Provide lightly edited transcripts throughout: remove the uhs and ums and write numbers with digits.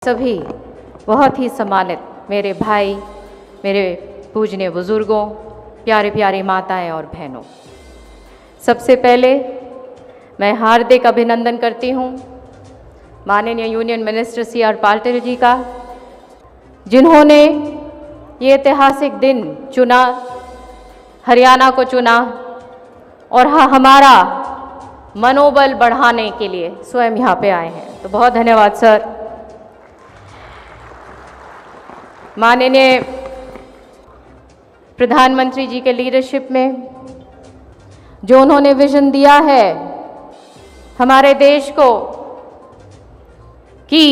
सभी बहुत ही सम्मानित मेरे भाई, मेरे पूजनीय बुजुर्गों, प्यारे प्यारी माताएं और बहनों, सबसे पहले मैं हार्दिक अभिनंदन करती हूं माननीय union minister C.R. Patil ji का, जिन्होंने ये ऐतिहासिक दिन चुना, हरियाणा को चुना और हमारा मनोबल बढ़ाने के लिए स्वयं यहाँ पे आए हैं। तो बहुत धन्यवाद सर। माननीय प्रधानमंत्री जी के लीडरशिप में जो उन्होंने विजन दिया है हमारे देश को कि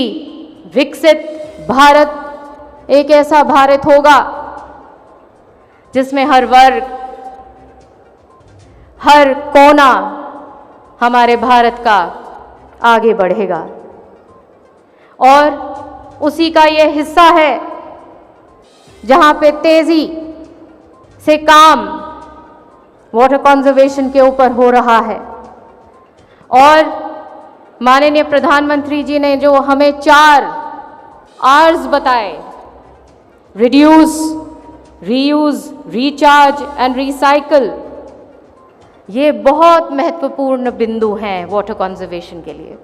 विकसित भारत एक ऐसा भारत होगा जिसमें हर वर्ग, हर कोना हमारे भारत का आगे बढ़ेगा, और उसी का ये हिस्सा है जहां पे तेजी से काम वाटर कंजर्वेशन के ऊपर हो रहा है। और माननीय प्रधानमंत्री जी ने जो हमें 4 R's बताए, reduce, reuse, recharge and recycle, ये बहुत महत्वपूर्ण बिंदु हैं वाटर कंजर्वेशन के लिए।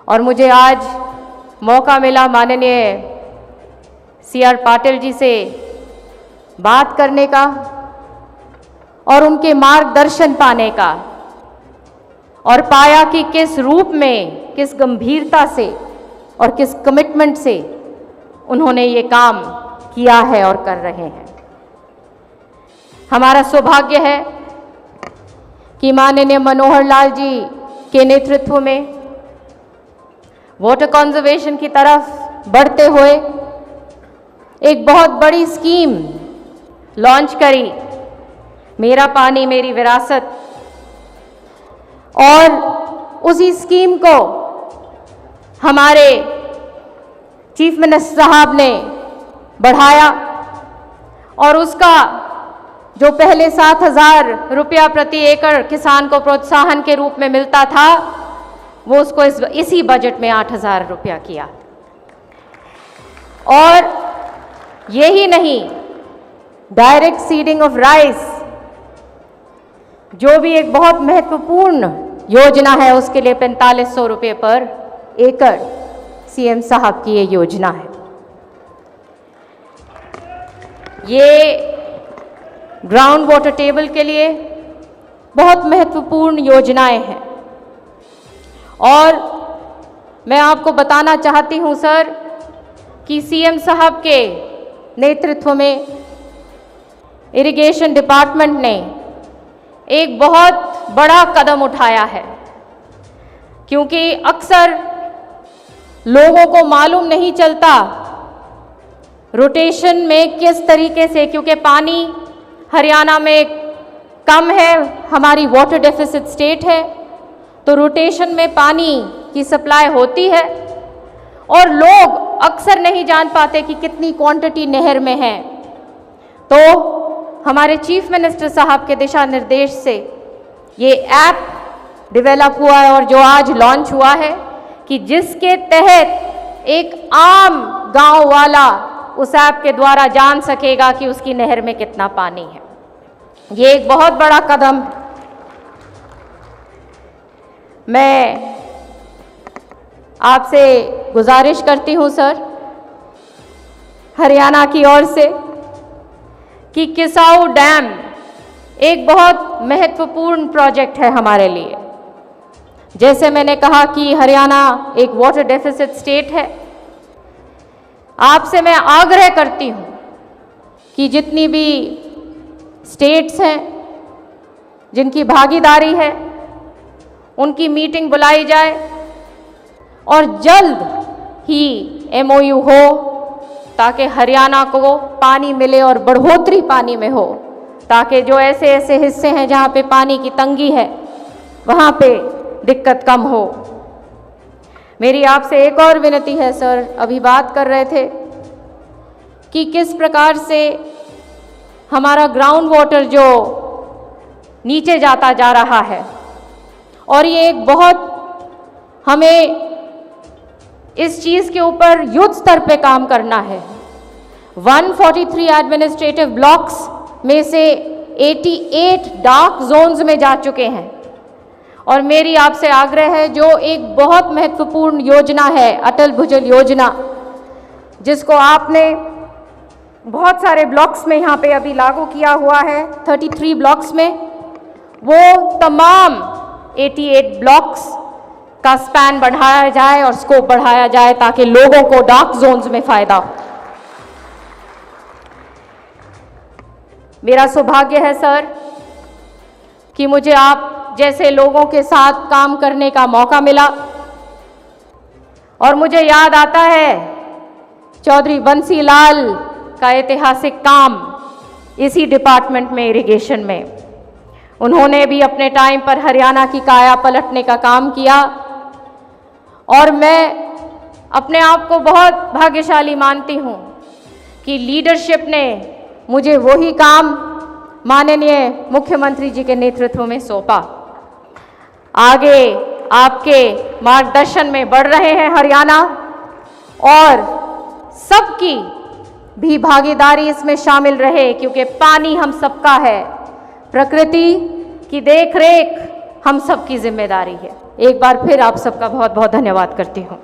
और मुझे आज मौका मिला माननीय C.R. पाटिल जी से बात करने का और उनके मार्गदर्शन पाने का, और पाया कि किस रूप में, किस गंभीरता से और किस कमिटमेंट से उन्होंने ये काम किया है और कर रहे हैं। हमारा सौभाग्य है कि माननीय मनोहर लाल जी के नेतृत्व में वाटर कंजर्वेशन की तरफ बढ़ते हुए एक बहुत बड़ी स्कीम लॉन्च करी, मेरा पानी मेरी विरासत, और उसी स्कीम को हमारे चीफ मिनिस्टर साहब ने बढ़ाया और उसका जो पहले 7,000 रुपया प्रति एकड़ किसान को प्रोत्साहन के रूप में मिलता था, वो उसको इसी बजट में 8,000 रुपया किया। और यही नहीं, डायरेक्ट सीडिंग ऑफ राइस, जो भी एक बहुत महत्वपूर्ण योजना है, उसके लिए 4500 रुपये पर एकड़ CM साहब की ये योजना है। ये ग्राउंड वाटर टेबल के लिए बहुत महत्वपूर्ण योजनाएं हैं। और मैं आपको बताना चाहती हूं सर कि CM साहब के नेतृत्व में इरिगेशन डिपार्टमेंट ने एक बहुत बड़ा कदम उठाया है, क्योंकि अक्सर लोगों को मालूम नहीं चलता रोटेशन में किस तरीके से, क्योंकि पानी हरियाणा में कम है, हमारी वाटर डेफिसिट स्टेट है, तो रोटेशन में पानी की सप्लाई होती है और लोग अक्सर नहीं जान पाते कि कितनी क्वांटिटी नहर में है। तो हमारे चीफ मिनिस्टर साहब के दिशा निर्देश से ये ऐप डेवलप हुआ है और जो आज लॉन्च हुआ है, कि जिसके तहत एक आम गांव वाला उस ऐप के द्वारा जान सकेगा कि उसकी नहर में कितना पानी है। ये एक बहुत बड़ा कदम। मैं आपसे गुजारिश करती हूँ सर, हरियाणा की ओर से, कि किसाऊ डैम एक बहुत महत्वपूर्ण प्रोजेक्ट है हमारे लिए। जैसे मैंने कहा कि हरियाणा एक वाटर डेफिसिट स्टेट है, आपसे मैं आग्रह करती हूँ कि जितनी भी स्टेट्स हैं जिनकी भागीदारी है, उनकी मीटिंग बुलाई जाए और जल्द ही MOU हो, ताकि हरियाणा को पानी मिले और बढ़ोतरी पानी में हो, ताकि जो ऐसे ऐसे हिस्से हैं जहाँ पे पानी की तंगी है, वहाँ पे दिक्कत कम हो। मेरी आपसे एक और विनती है सर, अभी बात कर रहे थे कि किस प्रकार से हमारा ग्राउंड वाटर जो नीचे जाता जा रहा है, और ये एक बहुत हमें इस चीज़ के ऊपर युद्ध स्तर पे काम करना है। 143 एडमिनिस्ट्रेटिव ब्लॉक्स में से 88 डार्क जोन्स में जा चुके हैं। और मेरी आपसे आग्रह है, जो एक बहुत महत्वपूर्ण योजना है अटल भुजल योजना, जिसको आपने बहुत सारे ब्लॉक्स में यहाँ पे अभी लागू किया हुआ है, 33 ब्लॉक्स में, वो तमाम 88 ब्लॉक्स का स्पैन बढ़ाया जाए और स्कोप बढ़ाया जाए ताकि लोगों को डार्क जोन्स में फायदा हो। मेरा सौभाग्य है सर कि मुझे आप जैसे लोगों के साथ काम करने का मौका मिला। और मुझे याद आता है चौधरी बंसी लाल का ऐतिहासिक काम इसी डिपार्टमेंट में, इरिगेशन में। उन्होंने भी अपने टाइम पर हरियाणा की काया पलटने का काम किया और मैं अपने आप को बहुत भाग्यशाली मानती हूँ कि लीडरशिप ने मुझे वही काम माननीय मुख्यमंत्री जी के नेतृत्व में सौंपा। आगे आपके मार्गदर्शन में बढ़ रहे हैं हरियाणा, और सबकी भी भागीदारी इसमें शामिल रहे, क्योंकि पानी हम सबका है, प्रकृति की देखरेख हम सबकी जिम्मेदारी है। एक बार फिर आप सबका बहुत बहुत धन्यवाद करती हूँ।